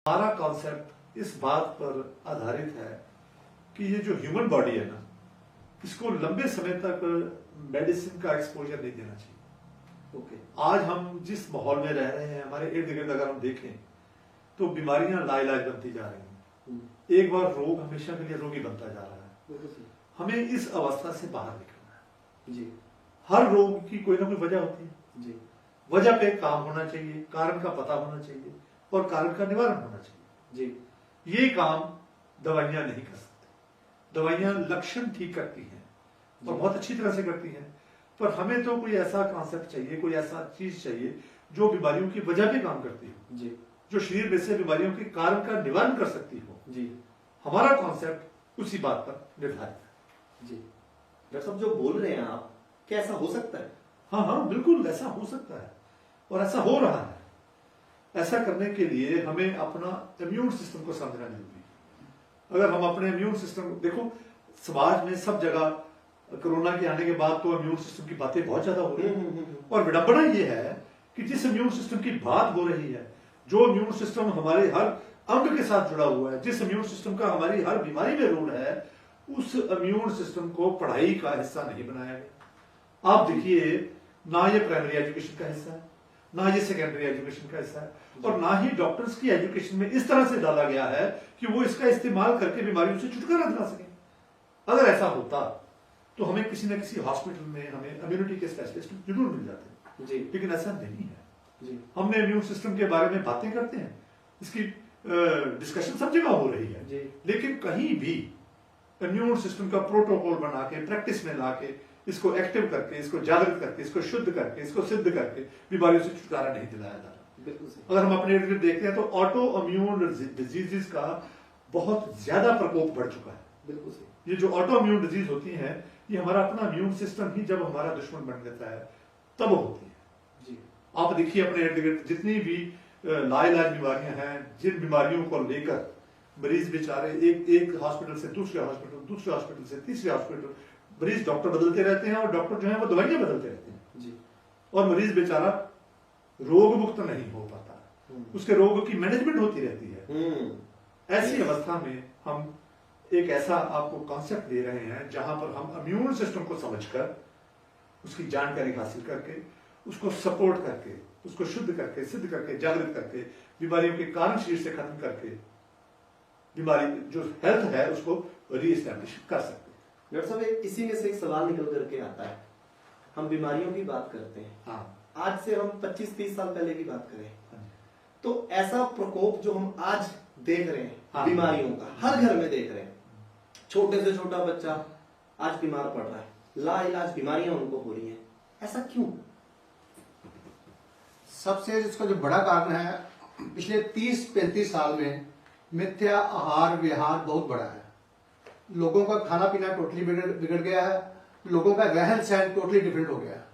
हमारा कॉन्सेप्ट इस बात पर आधारित है कि ये जो ह्यूमन बॉडी है ना, इसको लंबे समय तक मेडिसिन का एक्सपोजर नहीं देना चाहिए। ओके। आज हम जिस माहौल में रह रहे हैं, हमारे इर्द गिर्द अगर हम देखें तो बीमारियां लाइलाज बनती जा रही हैं। एक बार रोग हमेशा के लिए रोगी बनता जा रहा है। हमें इस अवस्था से बाहर निकलना है जी। हर रोग की कोई ना कोई वजह होती है जी। वजह पे काम होना चाहिए, कारण का पता होना चाहिए और कारण का निवारण होना चाहिए जी। ये काम दवाइयां नहीं कर सकती। दवाइयां लक्षण ठीक करती हैं और बहुत अच्छी तरह से करती हैं, पर हमें तो कोई ऐसा कॉन्सेप्ट चाहिए, कोई ऐसा चीज चाहिए जो बीमारियों की वजह पे काम करती हो जी। जो शरीर में से बीमारियों के कारण का निवारण कर सकती हो। जी। हमारा कॉन्सेप्ट उसी बात पर निर्धारित है। जी। डॉक्टर साहब जो बोल रहे हैं आप, क्या ऐसा हो सकता है? हाँ हाँ, बिल्कुल ऐसा हो सकता है और ऐसा हो रहा है। ऐसा करने के लिए हमें अपना इम्यून सिस्टम को समझना जरूरी है। अगर हम अपने इम्यून सिस्टम, देखो समाज में सब जगह कोरोना के आने के बाद तो इम्यून सिस्टम की बातें बहुत ज्यादा हो रही है और विडंबना ये है कि जिस इम्यून सिस्टम की बात हो रही है, जो इम्यून सिस्टम हमारे हर अंग के साथ जुड़ा हुआ है, जिस इम्यून सिस्टम का हमारी हर बीमारी में रोल है, उस इम्यून सिस्टम को पढ़ाई का हिस्सा नहीं बनाया गया। आप देखिए, ना ये प्राइमरी एजुकेशन का हिस्सा है, ना ये सेकेंडरी एजुकेशन का हिस्सा है और ना ही डॉक्टर्स की एजुकेशन में इस तरह से डाला गया है कि वो इसका इस्तेमाल करके बीमारियों से छुटकारा दिला सके। अगर ऐसा होता तो हमें किसी न किसी हॉस्पिटल में हमें इम्यूनिटी के स्पेशलिस्ट जरूर मिल जाते जी। लेकिन ऐसा नहीं है जी। हमने इम्यून सिस्टम के बारे में बातें करते हैं, इसकी डिस्कशन सब जगह हो रही है जी। लेकिन कहीं भी इम्यून सिस्टम का प्रोटोकॉल बना के प्रैक्टिस में ला के इसको एक्टिव करके, इसको जागृत करके, इसको शुद्ध करके, इसको सिद्ध करके बीमारियों से छुटकारा नहीं दिलाया जा रहा। बिल्कुल सही। अगर हम अपने इर्द गिर्द देखते हैं तो ऑटो इम्यून डिजीजेस का बहुत ज्यादा प्रकोप बढ़ चुका है। बिल्कुल सही। ये जो ऑटो इम्यून डिजीज होती है, ये हमारा अपना इम्यून सिस्टम ही जब हमारा दुश्मन बन जाता है तब होती है। जी। आप देखिए अपने इर्द गिर्द जितनी भी लाइलाज बीमारियां हैं, जिन बीमारियों को लेकर मरीज बेचारे एक हॉस्पिटल से दूसरे हॉस्पिटल से तीसरे हॉस्पिटल, मरीज डॉक्टर बदलते रहते हैं और डॉक्टर जो है वो दवाइयां बदलते रहते हैं जी। और मरीज बेचारा रोग मुक्त नहीं हो पाता, उसके रोग की मैनेजमेंट होती रहती है। ऐसी अवस्था में हम एक ऐसा आपको कॉन्सेप्ट दे रहे हैं जहां पर हम इम्यून सिस्टम को समझकर, उसकी जानकारी हासिल करके, उसको सपोर्ट करके, उसको शुद्ध करके, सिद्ध करके, जागृत करके, बीमारियों के कारण शरीर से खत्म करके बीमारी जो हेल्थ है उसको रीएस्टैब्लिश कर सकते हैं। डॉक्टर साहब इसी में से एक सवाल निकल करके आता है, हम बीमारियों की बात करते हैं। हाँ। आज से हम 25-30 साल पहले की बात करें हाँ। तो ऐसा प्रकोप जो हम आज देख रहे हैं, हाँ। बीमारियों का हर घर में देख रहे हैं, छोटे से छोटा बच्चा आज बीमार पड़ रहा है, लाइलाज बीमारियां उनको हो रही हैं, ऐसा क्यों? सबसे इसका जो बड़ा कारण है, पिछले 30-35 साल में मिथ्या आहार विहार बहुत बड़ा है। लोगों का खाना पीना टोटली बिगड़ गया है, लोगों का रहन सहन टोटली डिफरेंट हो गया है।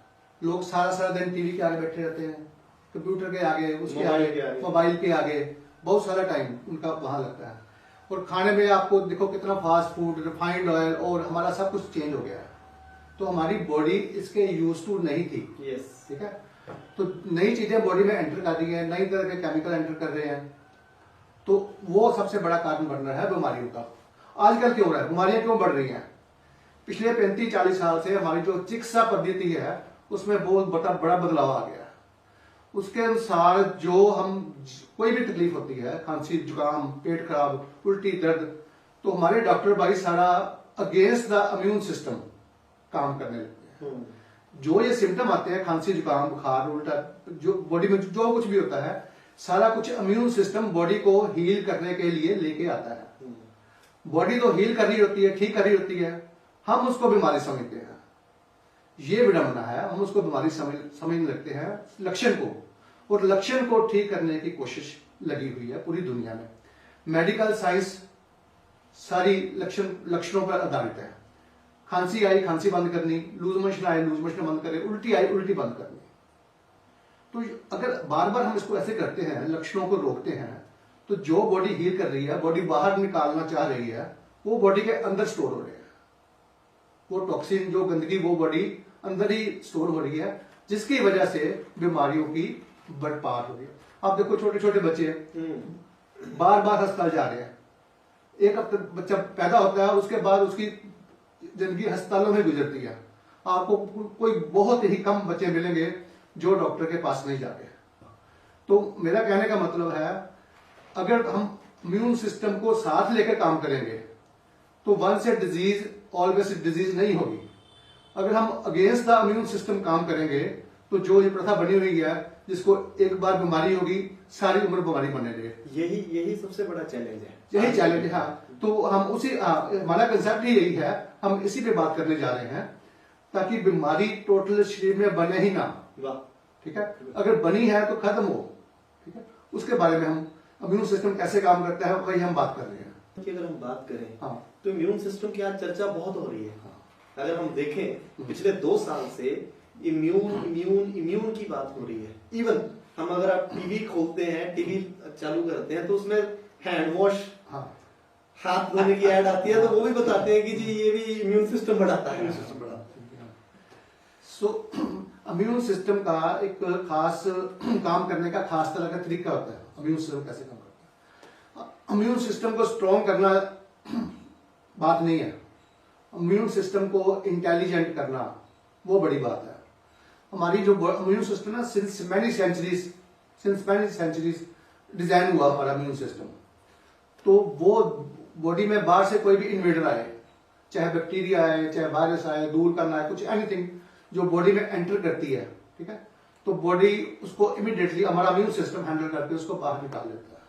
लोग सारा दिन टीवी के आगे बैठे रहते हैं, कंप्यूटर के आगे, उसके आगे, मोबाइल के आगे, बहुत सारा टाइम उनका वहां लगता है। और खाने में आपको देखो कितना फास्ट फूड, रिफाइंड ऑयल और हमारा सब कुछ चेंज हो गया है। तो हमारी बॉडी इसके यूज टू नहीं थी। यस। ठीक है, तो नई चीजें बॉडी में एंटर कर रही है, नई तरह के केमिकल एंटर कर रहे हैं, तो वो सबसे बड़ा कारण बन रहा है बीमारियों का। आजकल क्यों हो रहा है, बीमारियां क्यों बढ़ रही हैं? पिछले 35-40 साल से हमारी जो चिकित्सा पद्धति है उसमें बहुत बड़ा बदलाव आ गया। उसके अनुसार जो हम कोई भी तकलीफ होती है, खांसी, जुकाम, पेट खराब, उल्टी, दर्द, तो हमारे डॉक्टर भाई सारा अगेंस्ट द इम्यून सिस्टम काम करने लगते हैं। जो ये सिम्टम आते हैं, खांसी, जुकाम, बुखार, उल्टा, जो बॉडी में जो कुछ भी होता है, सारा कुछ इम्यून सिस्टम बॉडी को हील करने के लिए लेके आता है। बॉडी तो हील कर रही होती है, ठीक कर रही होती है, हम उसको बीमारी समझते हैं। ये विडंबना है, हम उसको बीमारी समझने लगते हैं लक्षण को, और लक्षण को ठीक करने की कोशिश लगी हुई है पूरी दुनिया में। मेडिकल साइंस सारी लक्षणों पर आधारित है। खांसी आई, खांसी बंद करनी, लूज मोशन आए, लूज मोशन बंद करें, उल्टी आई, उल्टी बंद करनी। तो अगर बार बार हम इसको ऐसे करते हैं, लक्षणों को रोकते हैं, तो जो बॉडी हील कर रही है, बॉडी बाहर निकालना चाह रही है, वो बॉडी के अंदर स्टोर हो रहे हैं। वो टॉक्सिन, जो गंदगी, वो बॉडी अंदर ही स्टोर हो रही है, जिसकी वजह से बीमारियों की बढ़पार हो रही है। आप देखो छोटे छोटे बच्चे बार बार अस्पताल जा रहे हैं। एक हफ्ते बच्चा पैदा होता है, उसके बाद उसकी जिंदगी अस्पतालों में गुजरती है। आपको कोई बहुत ही कम बच्चे मिलेंगे जो डॉक्टर के पास नहीं जाते। तो मेरा कहने का मतलब है, अगर हम इम्यून सिस्टम को साथ लेकर काम करेंगे तो वन से डिजीज ऑलवेज डिजीज नहीं होगी। अगर हम अगेंस्ट द इम्यून सिस्टम काम करेंगे तो जो ये प्रथा बनी हुई है, जिसको एक बार बीमारी होगी सारी उम्र बीमारी बने रहे, यही सबसे बड़ा चैलेंज है। यही चैलेंज है। हाँ, तो हम उसी हमारा कंसेप्ट ही यही है, हम इसी पे बात करने जा रहे हैं, ताकि बीमारी टोटल शरीर में बने ही ना। वाह, ठीक है, अगर बनी है तो खत्म हो। ठीक है, उसके बारे में हम इम्यून सिस्टम कैसे काम करता है वही हम बात कर रहे हैं। कि अगर हम बात करें हाँ, तो इम्यून सिस्टम की आज चर्चा बहुत हो रही है। हाँ। अगर हम देखें पिछले 2 साल से इम्यून की बात हो रही है। इवन हम अगर आप टीवी खोलते हैं, टीवी चालू करते हैं तो उसमें हैंड वॉश, हाँ, हाथ धोने की ऐड आती है, तो वो भी बताते हैं कि जी ये भी इम्यून सिस्टम बढ़ाता है। इम्यून सिस्टम बढ़ाता सो इम्यून सिस्टम का एक खास काम करने का खास तरह का तरीका होता है। इम्यून सिस्टम कैसे काम करता है? इम्यून सिस्टम को स्ट्रॉन्ग करना बात नहीं है, इम्यून सिस्टम को इंटेलिजेंट करना वो बड़ी बात है। हमारी जो इम्यून सिस्टम है, सिंस मैनी सेंचुरीज डिजाइन हुआ हमारा इम्यून सिस्टम। तो वो बॉडी में बाहर से कोई भी इन्वेडर आए, चाहे बैक्टीरिया आए, चाहे वायरस आए, दूर करना है, कुछ एनीथिंग जो बॉडी में एंटर करती है, ठीक है, तो बॉडी उसको इमीडिएटली हमारा इम्यून सिस्टम हैंडल करके उसको बाहर निकाल लेता है।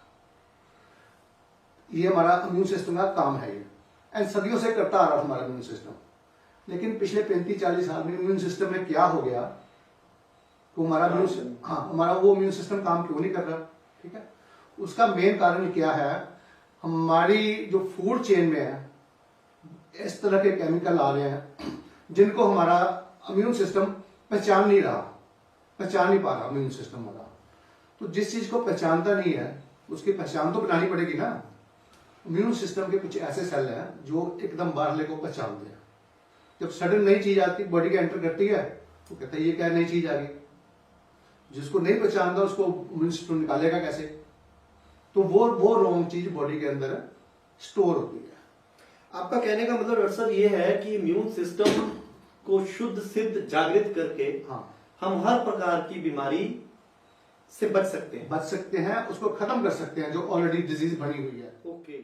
ये हमारा इम्यून सिस्टम का काम है ये, एंड सदियों से करता आ रहा है हमारा इम्यून सिस्टम। लेकिन पिछले 35-40 साल में इम्यून सिस्टम में क्या हो गया, तो हमारा हमारा वो इम्यून सिस्टम काम क्यों नहीं कर रहा? ठीक है, उसका मेन कारण क्या है, हमारी जो फूड चेन में है इस तरह के केमिकल आ रहे हैं जिनको हमारा इम्यून सिस्टम पहचान नहीं पा रहा इम्यून सिस्टम हमारा। तो जिस चीज को पहचानता नहीं है उसकी पहचान तो बनानी पड़ेगी ना। इम्यून सिस्टम के कुछ ऐसे सेल हैं जो एकदम बाहरले को पहचानते हैं। जब सडन नई चीज आती बॉडी के एंटर करती है तो कहते हैं ये क्या नई चीज आ गई। जिसको नहीं पहचानता उसको इम्यून सिस्टम निकालेगा कैसे? तो वो रॉन्ग चीज बॉडी के अंदर स्टोर होती है। आपका कहने का मतलब डॉक्टर साहब ये है कि इम्यून सिस्टम को शुद्ध सिद्ध जागृत करके हाँ, हम हर प्रकार की बीमारी से बच सकते हैं, उसको खत्म कर सकते हैं जो ऑलरेडी डिजीज बनी हुई है। ओके।